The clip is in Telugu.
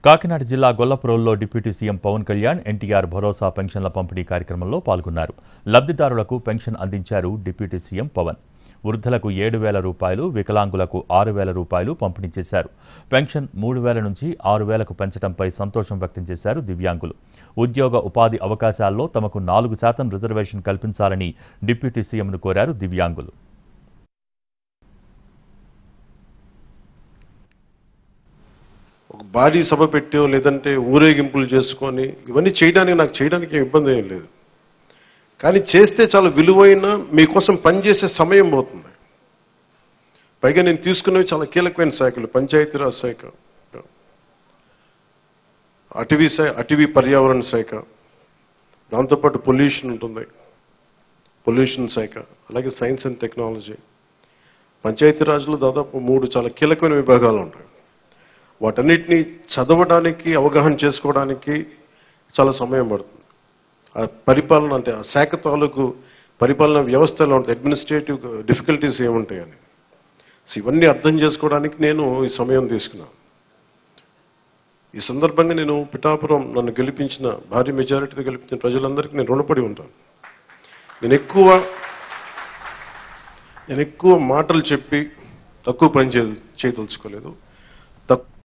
కాకినాడ జిల్లా గొల్లపురంలో డిప్యూటీ సీఎం పవన్ కళ్యాణ్ ఎన్టీఆర్ భరోసా పెన్షన్ల పంపిణీ కార్యక్రమంలో పాల్గొన్నారు. లబ్ధిదారులకు పెన్షన్ అందించారు డిప్యూటీ సీఎం పవన్. వృద్ధులకు 7,000 రూపాయలు, వికలాంగులకు 6,000 రూపాయలు పంపిణీ చేశారు. పెన్షన్ 3,000 నుంచి 6,000కు పెంచడంపై సంతోషం వ్యక్తం చేశారు దివ్యాంగులు. ఉద్యోగ ఉపాధి అవకాశాల్లో తమకు 4% రిజర్వేషన్ కల్పించాలని డిప్యూటీ సీఎంను కోరారు దివ్యాంగులు. ఒక భారీ సభ పెట్టో లేదంటే ఊరేగింపులు చేసుకొని ఇవన్నీ చేయడానికి ఇబ్బంది ఏం లేదు. కానీ చేస్తే చాలా విలువైన మీకోసం పనిచేసే సమయం పోతుంది. పైగా నేను తీసుకున్నవి చాలా కీలకమైన శాఖలు, పంచాయతీరాజ్ శాఖ, అటవీ పర్యావరణ శాఖ, దాంతోపాటు పొల్యూషన్ ఉంటుంది, పొల్యూషన్ శాఖ, అలాగే సైన్స్ అండ్ టెక్నాలజీ. పంచాయతీరాజ్లో దాదాపు 3 చాలా కీలకమైన విభాగాలు ఉంటాయి. వాటన్నిటినీ చదవడానికి, అవగాహన చేసుకోవడానికి చాలా సమయం పడుతుంది. ఆ పరిపాలన అంటే ఆ శాఖ తాలూకు పరిపాలన వ్యవస్థలో ఉంటుంది, అడ్మినిస్ట్రేటివ్ డిఫికల్టీస్ ఏముంటాయని. ఇవన్నీ అర్థం చేసుకోవడానికి నేను ఈ సమయం తీసుకున్నాను. ఈ సందర్భంగా నేను పిఠాపురం నన్ను గెలిపించిన, భారీ మెజారిటీతో గెలిపించిన ప్రజలందరికీ నేను రుణపడి ఉంటాను. నేను ఎక్కువ మాటలు చెప్పి తక్కువ పని చేయదలుచుకోలేదు.